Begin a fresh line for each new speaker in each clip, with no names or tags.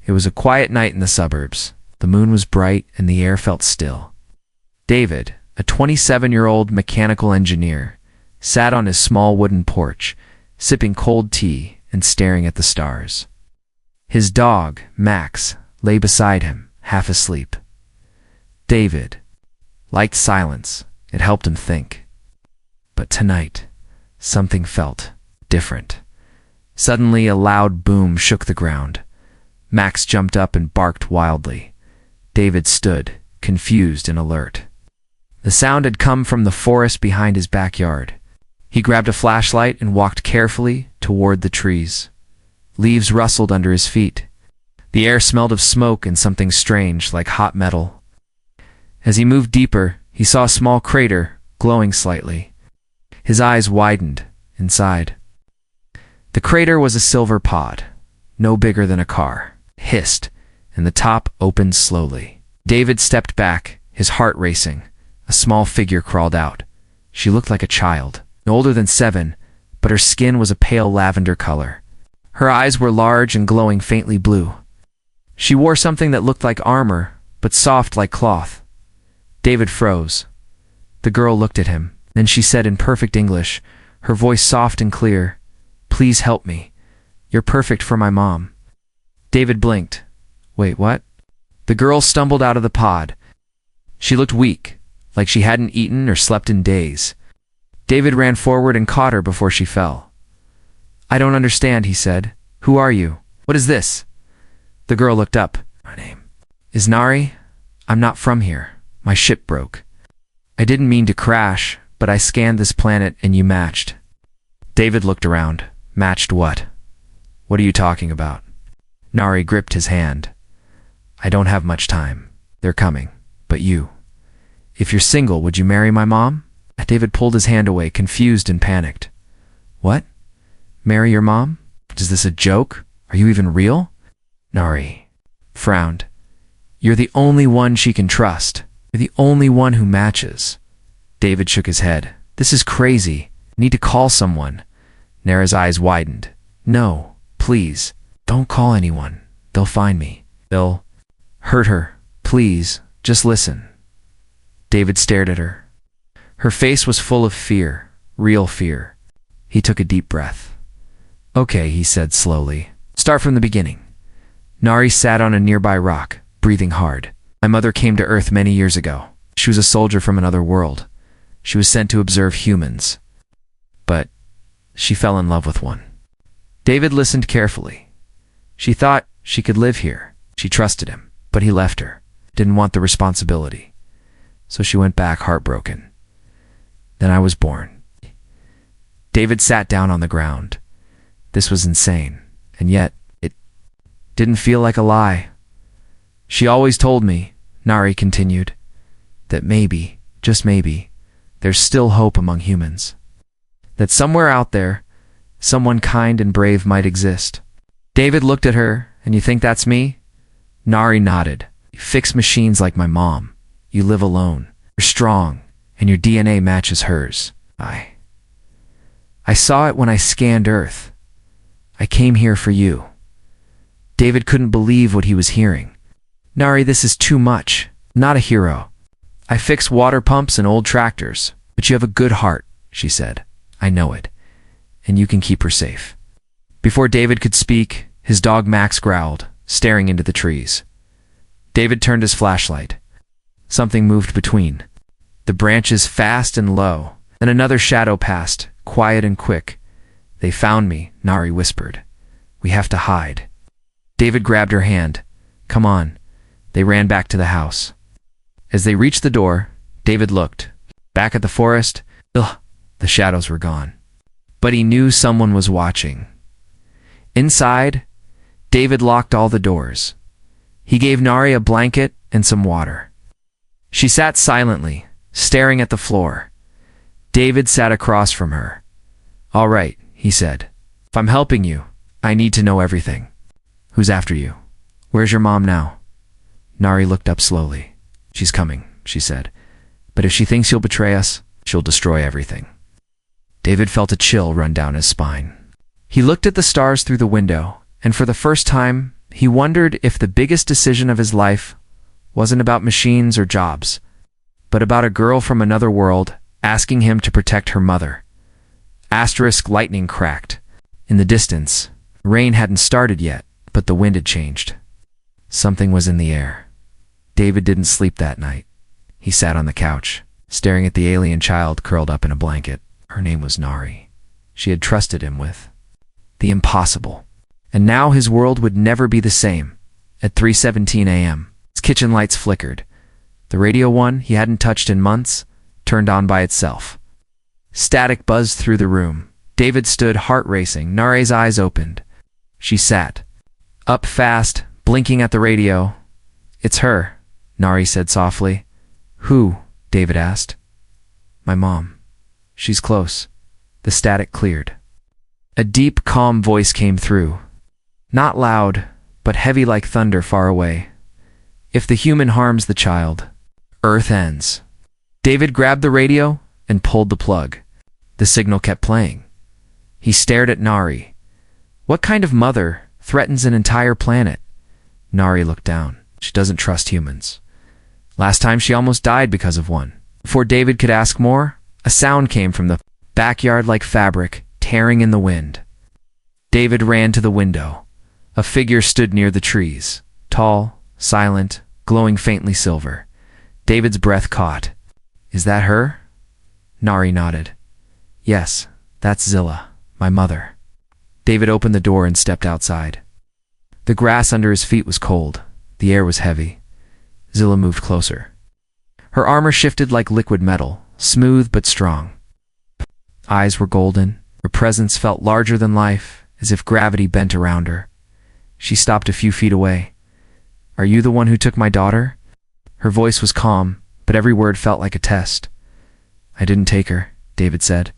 It was a quiet night in the suburbs. The moon was bright and the air felt still. David, a 27-year-old mechanical engineer, sat on his small wooden porch, sipping cold tea and staring at the stars. His dog, Max, lay beside him, half asleep. David liked silence. It helped him think. But tonight, something felt different. Suddenly, a loud boom shook the ground. Max jumped up and barked wildly. David stood, confused and alert. The sound had come from the forest behind his backyard. He grabbed a flashlight and walked carefully toward the trees. Leaves rustled under his feet. The air smelled of smoke and something strange, like hot metal. As he moved deeper, he saw a small crater, glowing slightly. His eyes widened. Inside, the crater was a silver pod, no bigger than a car, hissed, and the top opened slowly. David stepped back, his heart racing. A small figure crawled out. She looked like a child, older than 7, but her skin was a pale lavender color. Her eyes were large and glowing faintly blue. She wore something that looked like armor, but soft like cloth. David froze. The girl looked at him. Then she said in perfect English, her voice soft and clear, "Please help me. You're perfect for my mom." David blinked. Wait, what? The girl stumbled out of the pod. She looked weak, like she hadn't eaten or slept in days. David ran forward and caught her before she fell. "I don't understand," he said. "Who are you? What is this?" The girl looked up. "My name is Nari. I'm not from here. My ship broke. I didn't mean to crash, but I scanned this planet and you matched." David looked around. Matched what? What are you talking about? Nari gripped his hand. "I don't have much time. They're coming. But you. If you're single, would you marry my mom?" David pulled his hand away, confused and panicked. "What? Marry your mom? Is this a joke? Are you even real?" Nari frowned. "You're the only one she can trust. You're the only one who matches." David shook his head. "This is crazy. I need to call someone." Nara's eyes widened. "No, please, don't call anyone. They'll find me. They'll hurt her. Please, just listen." David stared at her. Her face was full of fear, real fear. He took a deep breath. "Okay," he said slowly. "Start from the beginning." Nari sat on a nearby rock, breathing hard. "My mother came to Earth many years ago. She was a soldier from another world. She was sent to observe humans. But she fell in love with one." David listened carefully. She thought she could live here. She trusted him, but he left her. Didn't want the responsibility. So she went back heartbroken. Then I was born. David sat down on the ground. This was insane, and yet it didn't feel like a lie. "She always told me," Nari continued, "that maybe, just maybe, there's still hope among humans. That somewhere out there, someone kind and brave might exist." David looked at her. "And you think that's me?" Nari nodded. "You fix machines like my mom. You live alone. You're strong, and your DNA matches hers. I saw it when I scanned Earth. I came here for you." David couldn't believe what he was hearing. "Nari, this is too much. Not a hero. I fix water pumps and old tractors, but you have a good heart," she said. "I know it, and you can keep her safe." Before David could speak, his dog Max growled, staring into the trees. David turned his flashlight. Something moved between the branches, fast and low. Then another shadow passed, quiet and quick. "They found me," Nari whispered. "We have to hide." David grabbed her hand. "Come on." They ran back to the house. As they reached the door, David looked. Back at the forest, the shadows were gone. But he knew someone was watching. Inside, David locked all the doors. He gave Nari a blanket and some water. She sat silently, staring at the floor. David sat across from her. "All right," he said. "If I'm helping you, I need to know everything. Who's after you? Where's your mom now?" Nari looked up slowly. "She's coming," she said. "But if she thinks you'll betray us, she'll destroy everything." David felt a chill run down his spine. He looked at the stars through the window, and for the first time, He wondered if the biggest decision of his life wasn't about machines or jobs, but about a girl from another world asking him to protect her mother. Asterisk lightning cracked. In the distance, rain hadn't started yet, but the wind had changed. Something was in the air. David didn't sleep that night. He sat on the couch, staring at the alien child curled up in a blanket. Her name was Nari. She had trusted him with the impossible. And now his world would never be the same. At 3:17 a.m., his kitchen lights flickered. The radio one he hadn't touched in months turned on by itself. Static buzzed through the room. David stood, heart racing. Nari's eyes opened. She sat up fast, blinking at the radio. "It's her," Nari said softly. "Who?" David asked. "My mom. She's close." The static cleared. A deep, calm voice came through. Not loud, but heavy like thunder far away. "If the human harms the child, Earth ends." David grabbed the radio and pulled the plug. The signal kept playing. He stared at Nari. What kind of mother threatens an entire planet? Nari looked down. She doesn't trust humans. Last time she almost died because of one. Before David could ask more, a sound came from the backyard like fabric, tearing in the wind. David ran to the window. A figure stood near the trees, tall, silent, glowing faintly silver. David's breath caught. "Is that her?" Nari nodded. "Yes, that's Zilla, my mother." David opened the door and stepped outside. The grass under his feet was cold. The air was heavy. Zilla moved closer. Her armor shifted like liquid metal, smooth but strong. Eyes were golden. Her presence felt larger than life, as if gravity bent around her. She stopped a few feet away. "Are you the one who took my daughter?" Her voice was calm, but every word felt like a test. "I didn't take her," David said.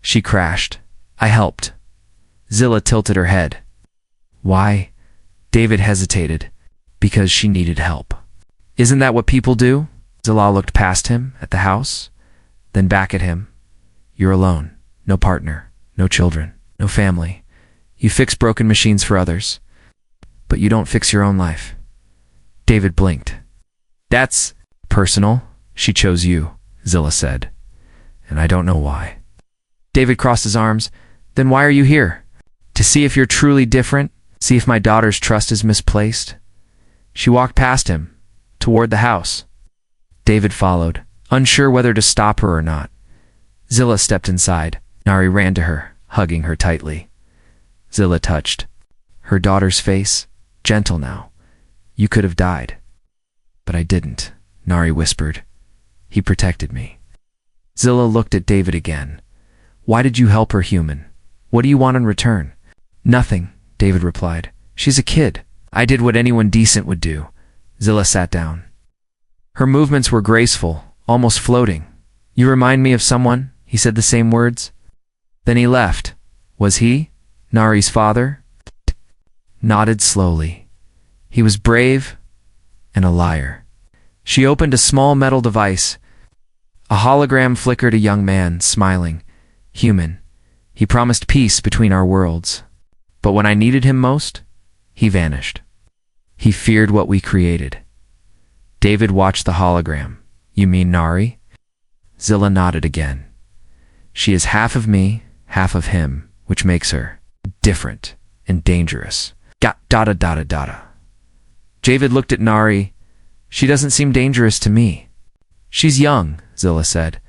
"She crashed. I helped." Zilla tilted her head. "Why?" David hesitated. "Because she needed help." "Isn't that what people do?" Zilla looked past him at the house, then back at him. "You're alone. No partner. No children. No family. You fix broken machines for others. But you don't fix your own life." David blinked. "That's personal. She chose you," Zilla said. "And I don't know why." David crossed his arms. "Then why are you here? To see if you're truly different? See if my daughter's trust is misplaced?" She walked past him, toward the house. David followed, unsure whether to stop her or not. Zilla stepped inside. Nari ran to her, hugging her tightly. Zilla touched her daughter's face, gentle now. "You could have died." "But I didn't," Nari whispered. "He protected me." Zilla looked at David again. "Why did you help her, human? What do you want in return?" "Nothing," David replied. "She's a kid. I did what anyone decent would do." Zilla sat down. Her movements were graceful, almost floating. "You remind me of someone," he said the same words. Then he left. Was he, Nari's father? Nodded slowly. He was brave and a liar. She opened a small metal device. A hologram flickered, a young man, smiling. "Human. He promised peace between our worlds. But when I needed him most, he vanished. He feared what we created." David watched the hologram. "You mean Nari?" Zilla nodded again. "She is half of me, half of him, which makes her different and dangerous." Dada. David looked at Nari. "She doesn't seem dangerous to me." "She's young," Zilla said.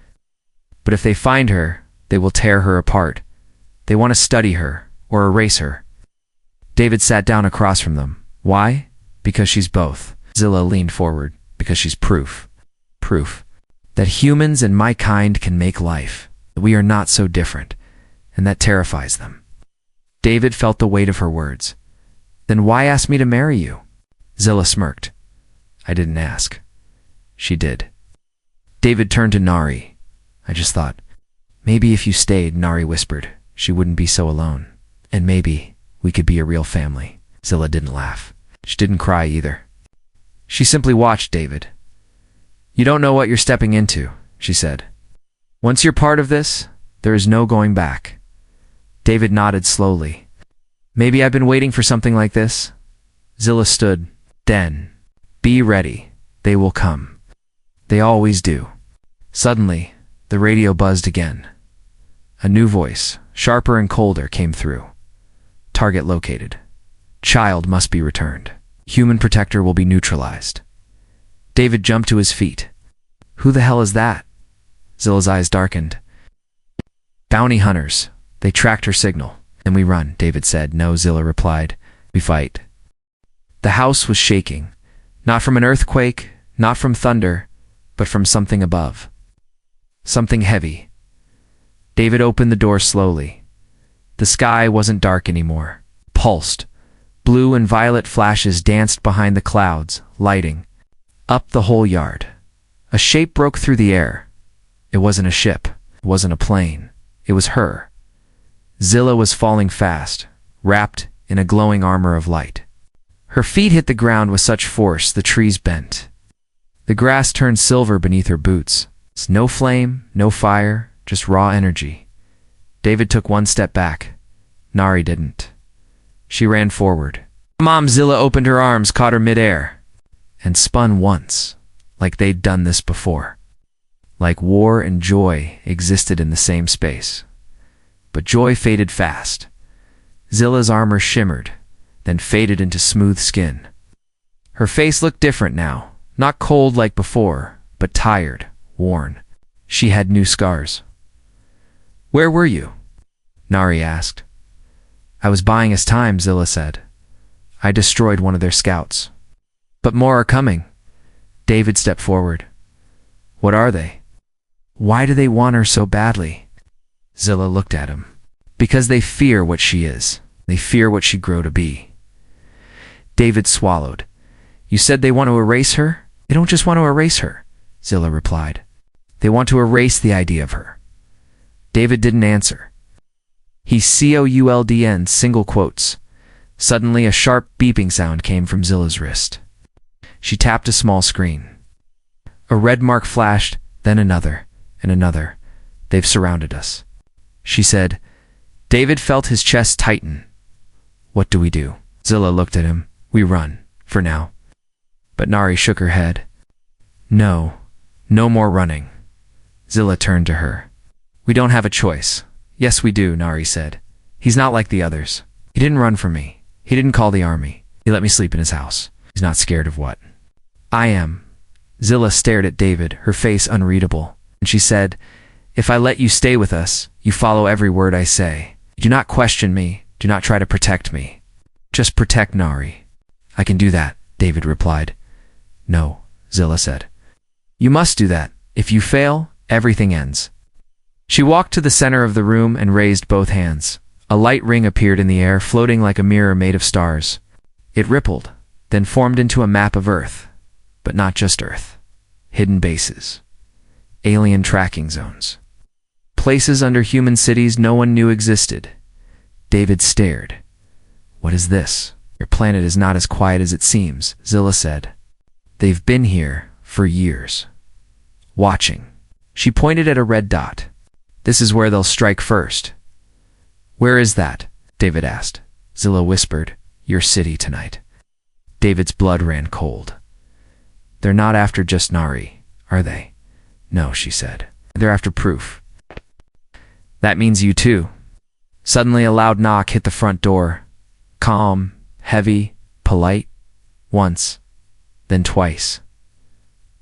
"But if they find her, they will tear her apart. They want to study her or erase her." David sat down across from them. "Why?" "Because she's both." Zilla leaned forward. "Because she's proof. Proof that humans and my kind can make life, that we are not so different, and that terrifies them." David felt the weight of her words. "Then why ask me to marry you?" Zilla smirked. "I didn't ask. She did." David turned to Nari. "I just thought, maybe if you stayed," Nari whispered, "she wouldn't be so alone. And maybe we could be a real family." Zilla didn't laugh. She didn't cry either. She simply watched David. "You don't know what you're stepping into," she said. "Once you're part of this, there is no going back." David nodded slowly. "Maybe I've been waiting for something like this." Zilla stood. Then, be ready. They will come. They always do. Suddenly, the radio buzzed again. A new voice, sharper and colder, came through. Target located. Child must be returned. Human protector will be neutralized. David jumped to his feet. Who the hell is that? Zilla's eyes darkened. Bounty hunters. They tracked her signal. Then we run, David said. No, Zilla replied. We fight. The house was shaking. Not from an earthquake, not from thunder, but from something above. Something heavy. David opened the door slowly. The sky wasn't dark anymore. Pulsed. Blue and violet flashes danced behind the clouds, lighting up the whole yard. A shape broke through the air. It wasn't a ship. It wasn't a plane. It was her. Zilla was falling fast, wrapped in a glowing armor of light. Her feet hit the ground with such force the trees bent. The grass turned silver beneath her boots. No flame, no fire, just raw energy. David took one step back. Nari didn't. She ran forward. Mom! Zilla opened her arms, caught her midair, and spun once, like they'd done this before. Like war and joy existed in the same space. But joy faded fast. Zilla's armor shimmered, then faded into smooth skin. Her face looked different now, not cold like before, but tired, worn. She had new scars. Where were you? Nari asked. I was buying us time, Zilla said. I destroyed one of their scouts. But more are coming. David stepped forward. What are they? Why do they want her so badly? Zilla looked at him. Because they fear what she is. They fear what she'd grow to be. David swallowed. You said they want to erase her? They don't just want to erase her, Zilla replied. They want to erase the idea of her. David didn't answer. He COULDN single quotes. Suddenly a sharp beeping sound came from Zilla's wrist. She tapped a small screen. A red mark flashed, then another, and another. They've surrounded us. She said. David felt his chest tighten. What do we do? Zilla looked at him. We run, for now. But Nari shook her head. No, no more running. Zilla turned to her. We don't have a choice. Yes, we do, Nari said. He's not like the others. He didn't run from me. He didn't call the army. He let me sleep in his house. He's not scared of what? I am. Zilla stared at David, her face unreadable, and she said, If I let you stay with us, you follow every word I say. Do not question me. Do not try to protect me. Just protect Nari. I can do that, David replied. No, Zilla said. You must do that. If you fail, everything ends. She walked to the center of the room and raised both hands. A light ring appeared in the air, floating like a mirror made of stars. It rippled, then formed into a map of Earth. But not just Earth. Hidden bases. Alien tracking zones. Places under human cities no one knew existed. David stared. What is this? Your planet is not as quiet as it seems, Zilla said. They've been here for years. Watching. She pointed at a red dot. This is where they'll strike first. Where is that? David asked. Zilla whispered, Your city tonight. David's blood ran cold. They're not after just Nari, are they? No, she said. They're after proof. That means you too. Suddenly a loud knock hit the front door. Calm, heavy, polite. Once, then twice.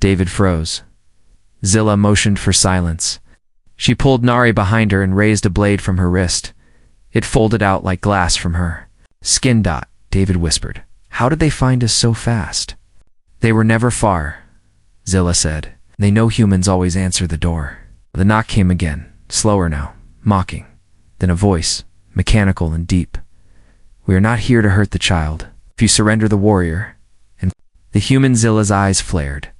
David froze. Zilla motioned for silence. She pulled Nari behind her and raised a blade from her wrist. It folded out like glass from her. Skin dot, David whispered. How did they find us so fast? They were never far, Zilla said. They know humans always answer the door. The knock came again, slower now, mocking. Then a voice, mechanical and deep. We are not here to hurt the child. If you surrender the warrior, and the human Zilla's eyes flared.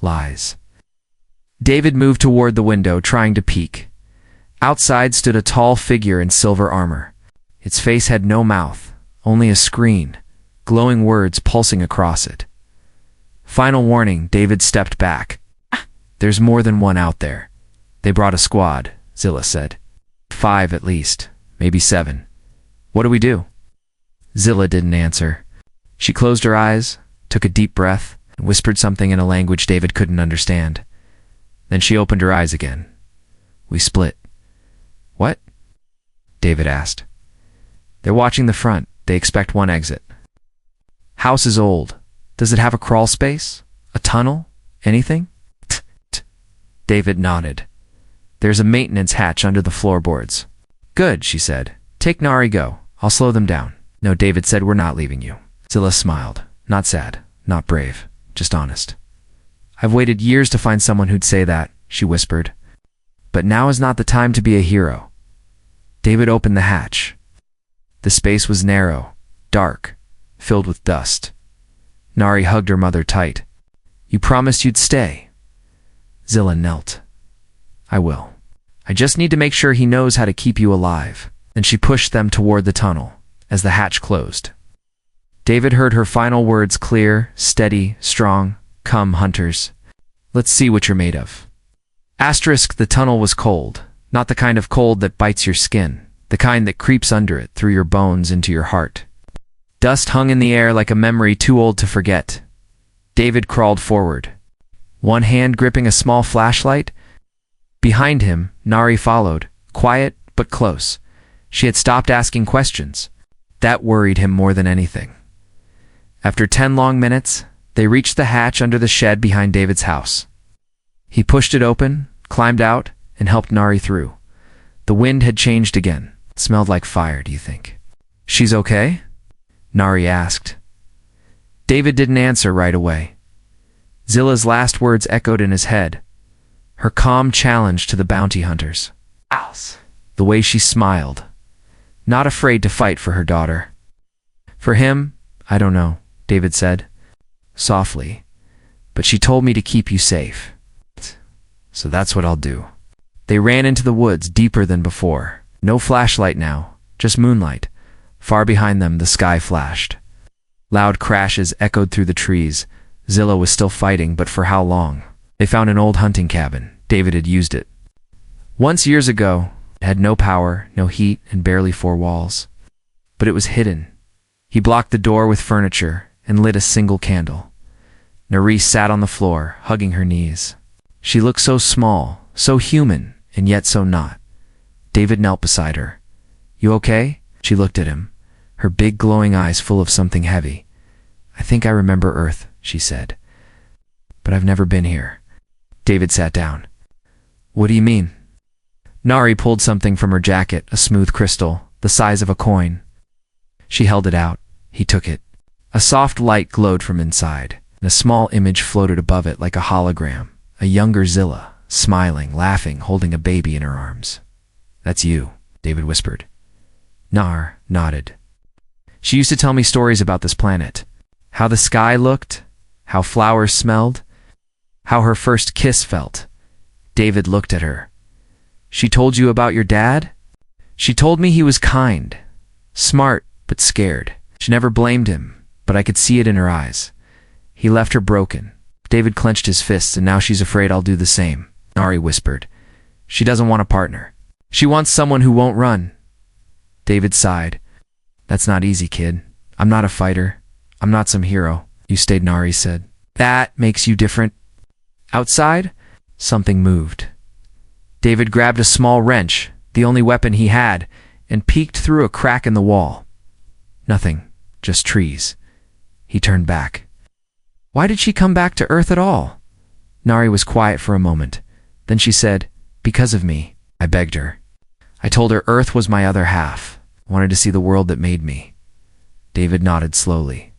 Lies. David moved toward the window, trying to peek. Outside stood a tall figure in silver armor. Its face had no mouth, only a screen, glowing words pulsing across it. Final warning, David stepped back. There's more than one out there. They brought a squad, Zilla said. 5 at least, maybe 7. What do we do? Zilla didn't answer. She closed her eyes, took a deep breath, and whispered something in a language David couldn't understand. Then she opened her eyes again. We split. What? David asked. They're watching the front. They expect one exit. House is old. Does it have a crawl space? A tunnel? Anything? David nodded. There's a maintenance hatch under the floorboards. Good, she said. Take Nari, go. I'll slow them down. No, David said, we're not leaving you. Zilla smiled. Not sad, not brave, just honest. I've waited years to find someone who'd say that, she whispered. But now is not the time to be a hero. David opened the hatch. The space was narrow, dark, filled with dust. Nari hugged her mother tight. You promised you'd stay. Zilla knelt. I will. I just need to make sure he knows how to keep you alive. Then she pushed them toward the tunnel as the hatch closed. David heard her final words clear, steady, strong. Come, hunters. Let's see what you're made of. The tunnel was cold. Not the kind of cold that bites your skin. The kind that creeps under it, through your bones into your heart. Dust hung in the air like a memory too old to forget. David crawled forward, one hand gripping a small flashlight. Behind him, Nari followed, quiet but close. She had stopped asking questions. That worried him more than anything. After 10 long minutes, they reached the hatch under the shed behind David's house. He pushed it open, climbed out, and helped Nari through. The wind had changed again. It smelled like fire, do you think? She's okay? Nari asked. David didn't answer right away. Zilla's last words echoed in his head. Her calm challenge to the bounty hunters. Owls. The way she smiled. Not afraid to fight for her daughter. For him, I don't know, David said, softly. But she told me to keep you safe. So that's what I'll do. They ran into the woods deeper than before. No flashlight now, just moonlight. Far behind them, the sky flashed. Loud crashes echoed through the trees. Zilla was still fighting, but for how long? They found an old hunting cabin. David had used it. Once years ago, it had no power, no heat, and barely 4 walls. But it was hidden. He blocked the door with furniture and lit a single candle. Nari sat on the floor, hugging her knees. She looked so small, so human, and yet so not. David knelt beside her. You okay? She looked at him, her big glowing eyes full of something heavy. I think I remember Earth, she said. But I've never been here. David sat down. What do you mean? Nari pulled something from her jacket, a smooth crystal, the size of a coin. She held it out. He took it. A soft light glowed from inside, and a small image floated above it like a hologram. A younger Zilla, smiling, laughing, holding a baby in her arms. That's you, David whispered. Nar nodded. She used to tell me stories about this planet. How the sky looked, how flowers smelled, how her first kiss felt. David looked at her. She told you about your dad? She told me he was kind, smart, but scared. She never blamed him, but I could see it in her eyes. He left her broken. David clenched his fists, and now she's afraid I'll do the same. Nari whispered. She doesn't want a partner. She wants someone who won't run. David sighed. That's not easy, kid. I'm not a fighter. I'm not some hero. You stayed, Nari said. That makes you different. Outside, something moved. David grabbed a small wrench, the only weapon he had, and peeked through a crack in the wall. Nothing, just trees. He turned back. Why did she come back to Earth at all? Nari was quiet for a moment. Then she said, because of me. I begged her. I told her Earth was my other half. I wanted to see the world that made me. David nodded slowly.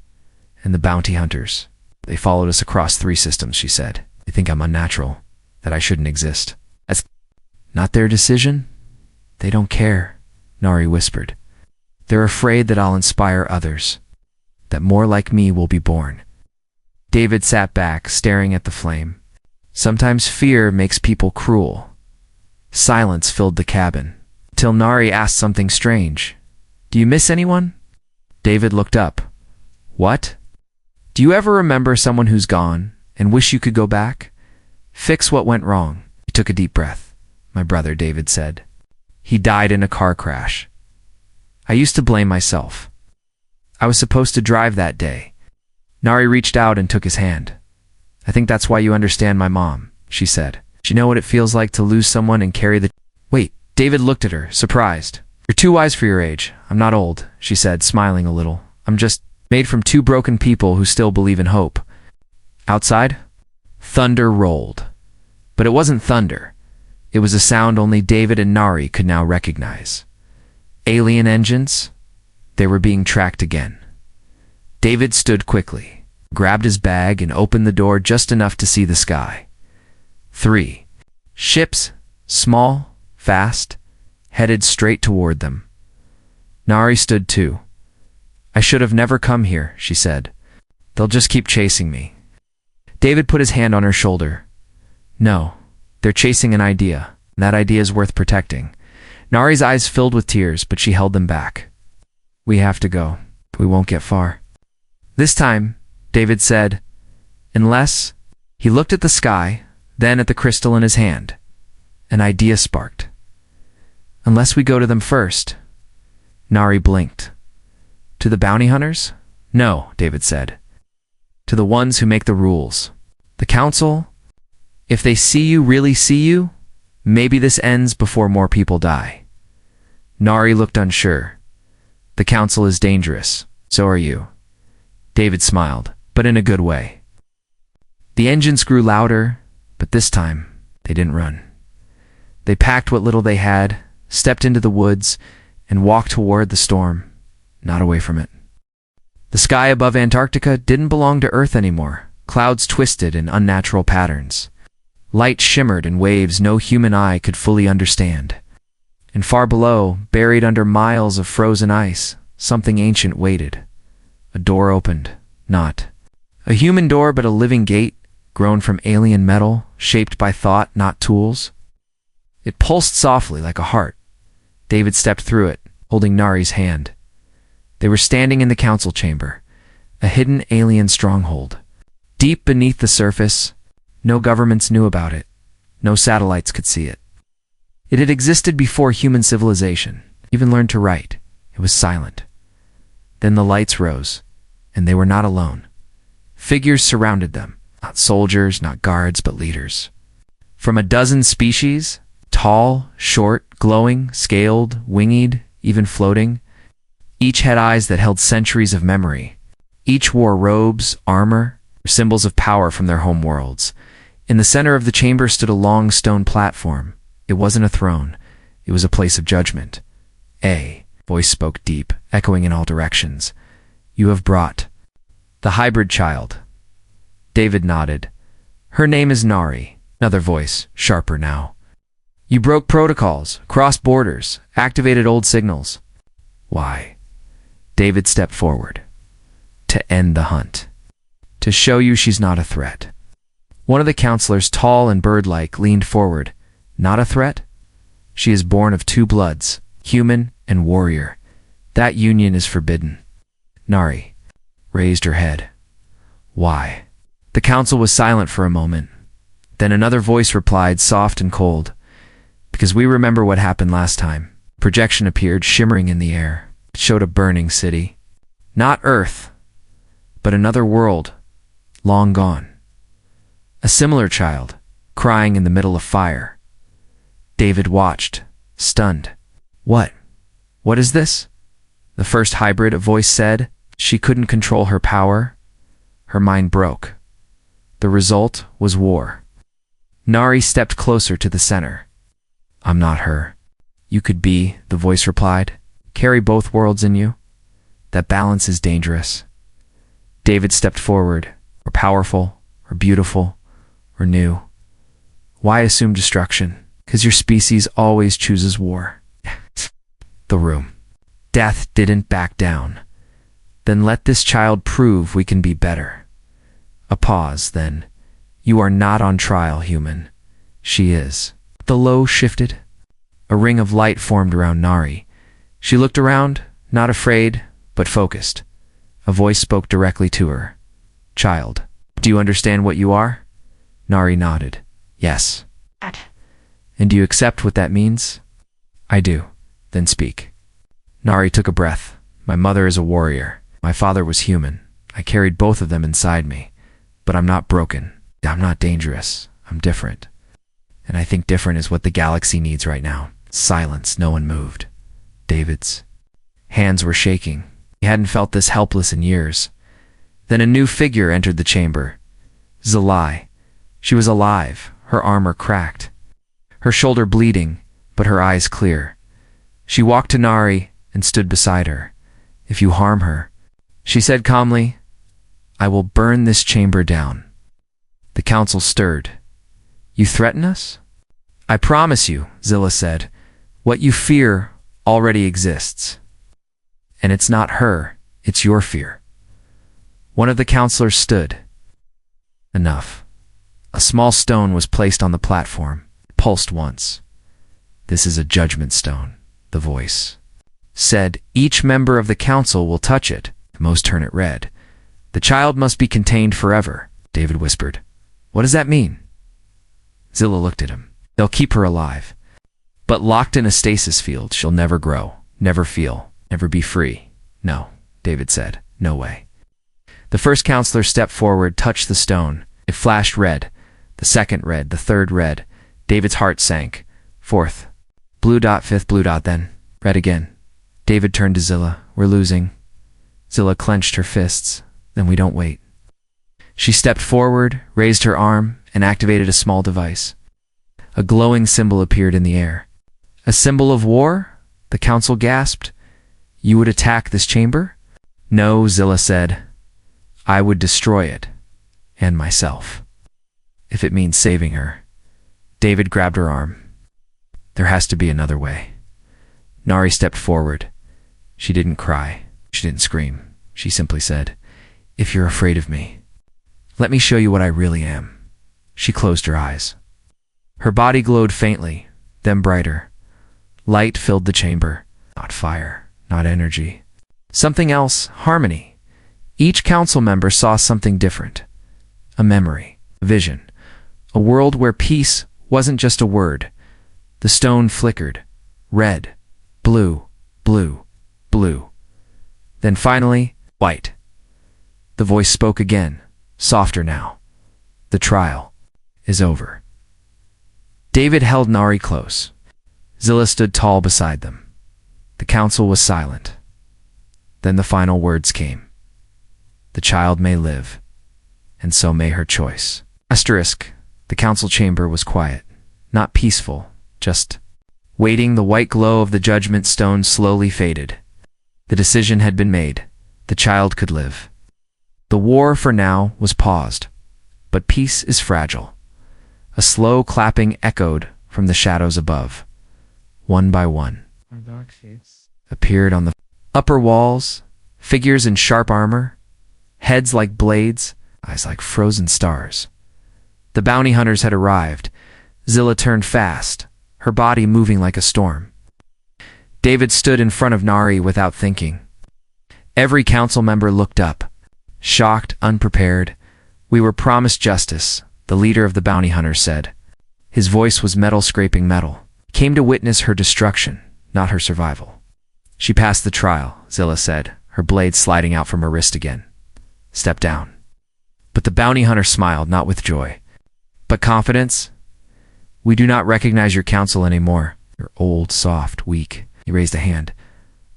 And the bounty hunters. They followed us across 3 systems, she said. They think I'm unnatural, that I shouldn't exist. That's not their decision. They don't care, Nari whispered. They're afraid that I'll inspire others, that more like me will be born. David sat back, staring at the flame. Sometimes fear makes people cruel. Silence filled the cabin, till Nari asked something strange. Do you miss anyone? David looked up. What? Do you ever remember someone who's gone and wish you could go back? Fix what went wrong. He took a deep breath. My brother, David said. He died in a car crash. I used to blame myself. I was supposed to drive that day. Nari reached out and took his hand. I think that's why you understand my mom, she said. You know what it feels like to lose someone and carry the... Wait, David looked at her, surprised. You're too wise for your age. I'm not old, she said, smiling a little. I'm just made from two broken people who still believe in hope. Outside, thunder rolled. But it wasn't thunder. It was a sound only David and Nari could now recognize. Alien engines? They were being tracked again. David stood quickly, grabbed his bag, and opened the door just enough to see the sky. 3 ships, small, fast, headed straight toward them. Nari stood too. I should have never come here, she said. They'll just keep chasing me. David put his hand on her shoulder. No, they're chasing an idea. That idea is worth protecting. Nari's eyes filled with tears, but she held them back. We have to go. We won't get far. This time, David said, unless... He looked at the sky, then at the crystal in his hand. An idea sparked. Unless we go to them first. Nari blinked. To the bounty hunters? No, David said. To the ones who make the rules. The council? If they really see you, maybe this ends before more people die. Nari looked unsure. The council is dangerous. So are you. David smiled, but in a good way. The engines grew louder, but this time, they didn't run. They packed what little they had, stepped into the woods, and walked toward the storm, not away from it. The sky above Antarctica didn't belong to Earth anymore. Clouds twisted in unnatural patterns. Light shimmered in waves no human eye could fully understand. And far below, buried under miles of frozen ice, something ancient waited. A door opened, not a human door, but a living gate, grown from alien metal, shaped by thought, not tools. It pulsed softly like a heart. David stepped through it, holding Nari's hand. They were standing in the council chamber, a hidden alien stronghold. Deep beneath the surface, no governments knew about it. No satellites could see it. It had existed before human civilization, even learned to write. It was silent. Then the lights rose, and they were not alone. Figures surrounded them. Not soldiers, not guards, but leaders. From a dozen species, tall, short, glowing, scaled, winged, even floating. Each had eyes that held centuries of memory. Each wore robes, armor, symbols of power from their home worlds. In the center of the chamber stood a long stone platform. It wasn't a throne. It was a place of judgment. A voice spoke deep, echoing in all directions. You have brought the hybrid child. David nodded. Her name is Nari. Another voice, sharper now. You broke protocols, crossed borders, activated old signals. Why? David stepped forward. To end the hunt. To show you she's not a threat. One of the counselors, tall and bird-like, leaned forward. Not a threat? She is born of two bloods, human and warrior. That union is forbidden. Nari raised her head. Why? The council was silent for a moment. Then another voice replied, soft and cold. Because we remember what happened last time. Projection appeared, shimmering in the air. It showed a burning city. Not Earth, but another world, long gone. A similar child, crying in the middle of fire. David watched, stunned. What? What is this? The first hybrid, a voice said. She couldn't control her power. Her mind broke. The result was war. Nari stepped closer to the center. I'm not her. You could be, the voice replied. Carry both worlds in you. That balance is dangerous. David stepped forward. Or powerful, or beautiful, or new. Why assume destruction? 'Cause your species always chooses war. The room. Death didn't back down. Then let this child prove we can be better. A pause, then. You are not on trial, human. She is. The low shifted. A ring of light formed around Nari. She looked around, not afraid, but focused. A voice spoke directly to her. Child, do you understand what you are? Nari nodded. Yes. And do you accept what that means? I do. Then speak. Nari took a breath. My mother is a warrior. My father was human. I carried both of them inside me. But I'm not broken. I'm not dangerous. I'm different. And I think different is what the galaxy needs right now. Silence. No one moved. David's hands were shaking. He hadn't felt this helpless in years. Then a new figure entered the chamber. Zilai. She was alive, her armor cracked, her shoulder bleeding, but her eyes clear. She walked to Nari and stood beside her. If you harm her, she said calmly, I will burn this chamber down. The council stirred. You threaten us? I promise you, Zilla said, what you fear already exists. And it's not her, it's your fear. One of the counselors stood. Enough. A small stone was placed on the platform, pulsed once. This is a judgment stone, the voice said. Each member of the council will touch it. Most turn it red. The child must be contained forever, David whispered. What does that mean? Zilla looked at him. They'll keep her alive. But locked in a stasis field, she'll never grow, never feel, never be free. No, David said. No way. The first counselor stepped forward, touched the stone. It flashed red. The second red, the third red. David's heart sank. Fourth. Blue dot, fifth blue dot, then red again. David turned to Zilla. We're losing. Zilla clenched her fists. Then we don't wait. She stepped forward, raised her arm, and activated a small device. A glowing symbol appeared in the air. A symbol of war? The council gasped. You would attack this chamber? No, Zilla said. I would destroy it. And myself. If it means saving her. David grabbed her arm. There has to be another way. Nari stepped forward. She didn't cry. She didn't scream. She simply said, if you're afraid of me, let me show you what I really am. She closed her eyes. Her body glowed faintly, then brighter. Light filled the chamber. Not fire, not energy. Something else, harmony. Each council member saw something different. A memory, a vision. A world where peace wasn't just a word. The stone flickered. Red, blue, blue, blue. Then finally, white. The voice spoke again, softer now. The trial is over. David held Nari close. Zilla stood tall beside them. The council was silent. Then the final words came. The child may live, and so may her choice. Asterisk. The council chamber was quiet, not peaceful, just waiting. The white glow of the judgment stone slowly faded. The decision had been made. The child could live. The war for now was paused, but peace is fragile. A slow clapping echoed from the shadows above. One by one appeared on the upper walls, figures in sharp armor, heads like blades, eyes like frozen stars. The bounty hunters had arrived. Zilla turned fast, her body moving like a storm. David stood in front of Nari without thinking. Every council member looked up, shocked, unprepared. We were promised justice, the leader of the bounty hunters said. His voice was metal scraping metal. Came to witness her destruction, not her survival. She passed the trial, Zilla said, her blade sliding out from her wrist again. Step down. But the bounty hunter smiled, not with joy, but confidence. We do not recognize your counsel anymore. You're old, soft, weak. He raised a hand.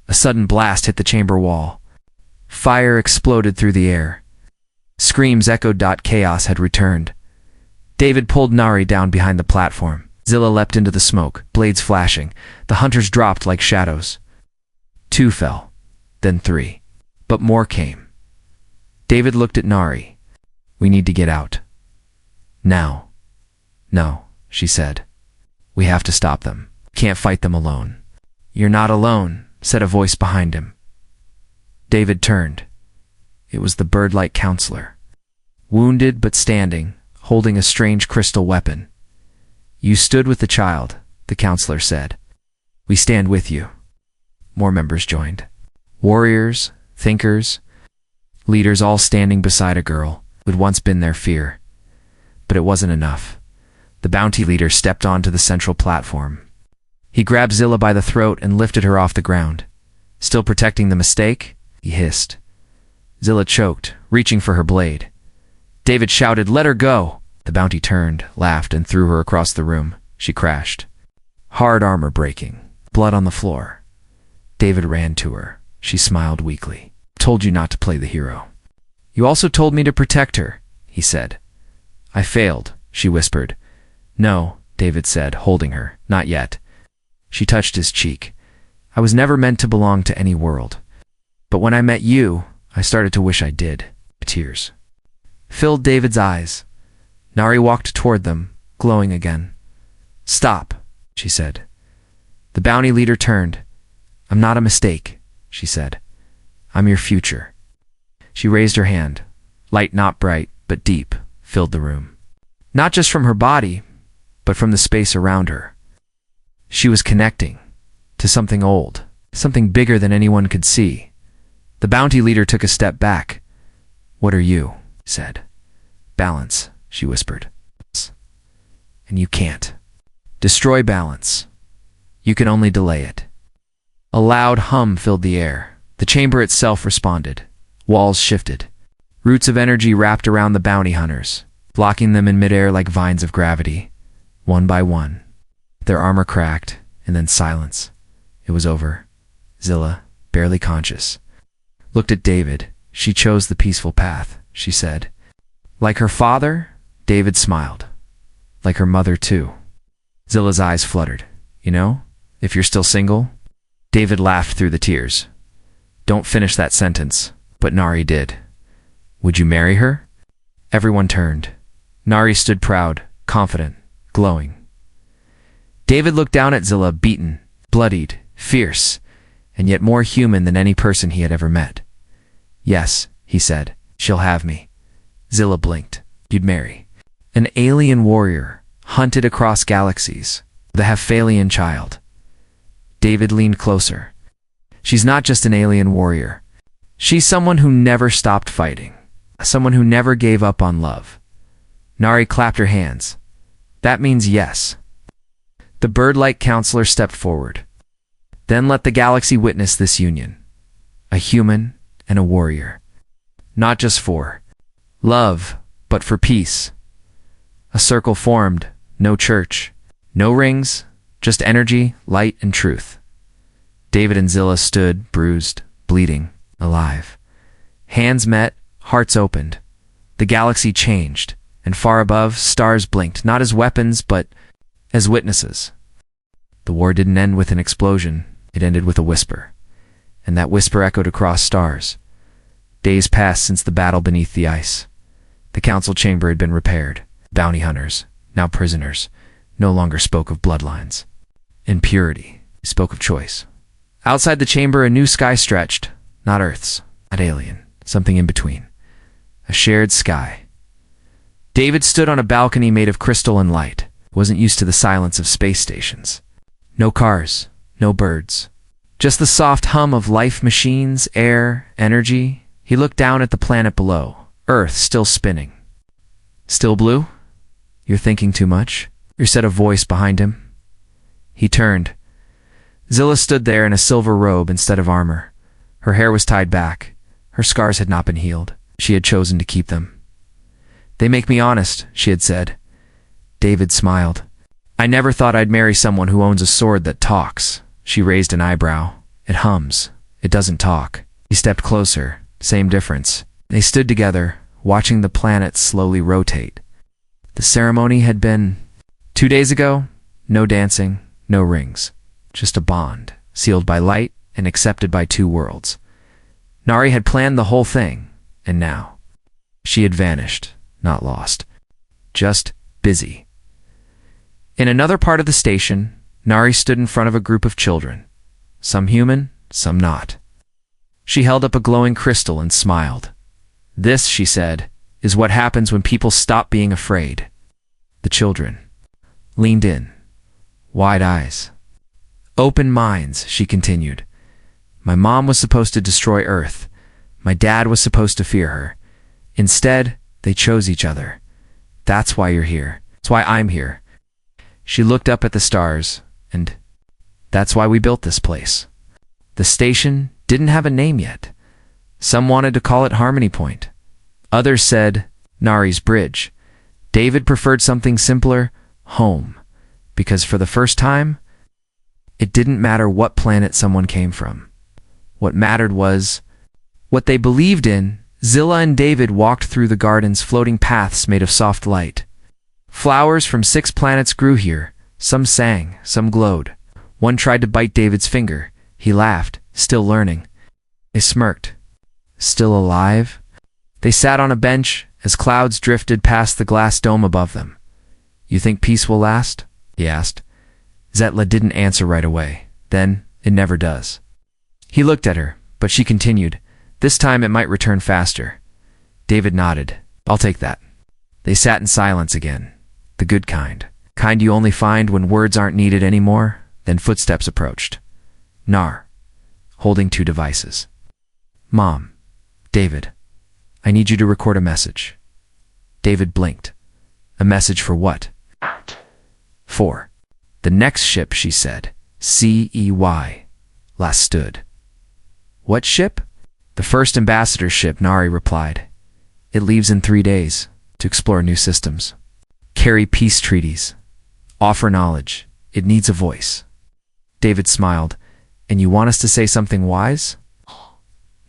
A sudden blast hit the chamber wall. Fire exploded through the air. Screams echoed. Chaos had returned. David pulled Nari down behind the platform. Zilla leapt into the smoke, blades flashing. The hunters dropped like shadows. 2 fell, then 3. But more came. David looked at Nari. We need to get out. Now. No, she said. We have to stop them. Can't fight them alone. You're not alone, said a voice behind him. David turned. It was the bird-like counselor. Wounded but standing, holding a strange crystal weapon. You stood with the child, the counselor said. We stand with you. More members joined. Warriors, thinkers, leaders all standing beside a girl who had once been their fear. But it wasn't enough. The bounty leader stepped onto the central platform. He grabbed Zilla by the throat and lifted her off the ground. Still protecting the mistake? He hissed. Zilla choked, reaching for her blade. David shouted, "Let her go!" The bounty turned, laughed, and threw her across the room. She crashed. Hard armor breaking, blood on the floor. David ran to her. She smiled weakly. "Told you not to play the hero." "You also told me to protect her," he said. "I failed," she whispered. "No," David said, holding her. "Not yet." She touched his cheek. "I was never meant to belong to any world. But when I met you, I started to wish I did." Tears filled David's eyes. Nari walked toward them, glowing again. "Stop," she said. The bounty leader turned. "I'm not a mistake," she said. "I'm your future." She raised her hand. Light not bright, but deep, filled the room. Not just from her body, but from the space around her. She was connecting to something old, something bigger than anyone could see. The bounty leader took a step back. "What are you?" he said. "Balance," she whispered. "And you can't destroy balance. You can only delay it." A loud hum filled the air. The chamber itself responded. Walls shifted. Roots of energy wrapped around the bounty hunters, blocking them in midair like vines of gravity. One by one, their armor cracked, and then silence. It was over. Zilla, barely conscious, looked at David. She chose the peaceful path, she said. Like her father, David smiled. Like her mother, too. Zilla's eyes fluttered. "You know, if you're still single?" David laughed through the tears. "Don't finish that sentence," but Nari did. "Would you marry her?" Everyone turned. Nari stood proud, confident, glowing. David looked down at Zilla, beaten, bloodied, fierce, and yet more human than any person he had ever met. "Yes," he said, "she'll have me." Zilla blinked. "You'd marry an alien warrior, hunted across galaxies, the Hephalian child." David leaned closer. "She's not just an alien warrior. She's someone who never stopped fighting, someone who never gave up on love." Nari clapped her hands. "That means yes." The bird-like counselor stepped forward. "Then let the galaxy witness this union. A human and a warrior. Not just for love, but for peace." A circle formed. No church, no rings, just energy, light, and truth. David and Zilla stood, bruised, bleeding, alive. Hands met, hearts opened. The galaxy changed, and far above, stars blinked, not as weapons, but as witnesses. The war didn't end with an explosion. It ended with a whisper. And that whisper echoed across stars. Days passed since the battle beneath the ice. The council chamber had been repaired. Bounty hunters, now prisoners, no longer spoke of bloodlines. In purity, spoke of choice. Outside the chamber, a new sky stretched. Not Earth's, not alien, something in between. A shared sky. David stood on a balcony made of crystal and light. Wasn't used to the silence of space stations. No cars, no birds. Just the soft hum of life machines, air, energy. He looked down at the planet below. Earth still spinning. "Still blue? You're thinking too much," said a voice behind him. He turned. Zilla stood there in a silver robe instead of armor. Her hair was tied back. Her scars had not been healed. She had chosen to keep them. "They make me honest," she had said. David smiled. "I never thought I'd marry someone who owns a sword that talks." She raised an eyebrow. "It hums. It doesn't talk." He stepped closer. Same difference. They stood together, watching the planet slowly rotate. The ceremony had been 2 days ago. No dancing, no rings. Just a bond, sealed by light and accepted by two worlds. Nari had planned the whole thing, and now she had vanished, not lost. Just busy. In another part of the station, Nari stood in front of a group of children. Some human, some not. She held up a glowing crystal and smiled. "This," she said, "is what happens when people stop being afraid." The children leaned in. Wide eyes. "Open minds," she continued. "My mom was supposed to destroy Earth. My dad was supposed to fear her. Instead, they chose each other. That's why you're here. That's why I'm here." She looked up at the stars, and that's why we built this place. The station didn't have a name yet. Some wanted to call it Harmony Point. Others said Nari's Bridge. David preferred something simpler, home, because for the first time, it didn't matter what planet someone came from. What mattered was what they believed in. Zilla and David walked through the garden's floating paths made of soft light. Flowers from 6 planets grew here. Some sang, some glowed. One tried to bite David's finger. He laughed, still learning. They smirked. Still alive? They sat on a bench as clouds drifted past the glass dome above them. You think peace will last? He asked. Zetla didn't answer right away. Then, it never does. He looked at her, but she continued. This time it might return faster. David nodded. I'll take that. They sat in silence again. The good kind. Kind you only find when words aren't needed anymore. Then footsteps approached. Nar, holding 2 devices. Mom, David, I need you to record a message. David blinked. A message for what? 4. The next ship, she said. CEY. Last stood. What ship? The first ambassador ship, Nari replied. It leaves in 3 days to explore new systems. Carry peace treaties. Offer knowledge. It needs a voice. David smiled. And you want us to say something wise?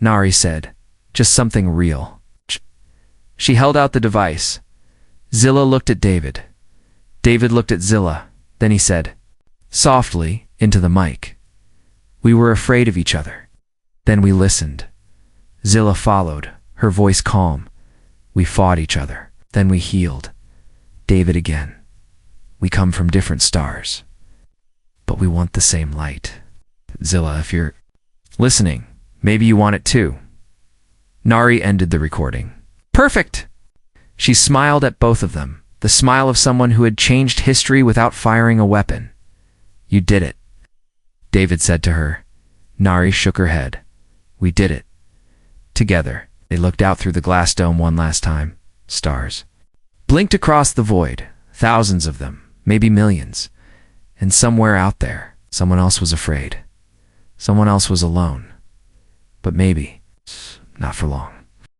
Nari said. Just something real. She held out the device. Zilla looked at David. David looked at Zilla. Then he said, softly, into the mic. We were afraid of each other. Then we listened. Zilla followed, her voice calm. We fought each other. Then we healed. David again. We come from different stars. But we want the same light. Zilla, if you're listening, maybe you want it too. Nari ended the recording. Perfect! She smiled at both of them, the smile of someone who had changed history without firing a weapon. You did it, David said to her. Nari shook her head. We did it. Together, they looked out through the glass dome one last time. Stars blinked across the void, thousands of them, maybe millions. And somewhere out there, someone else was afraid. Someone else was alone. But maybe, not for long.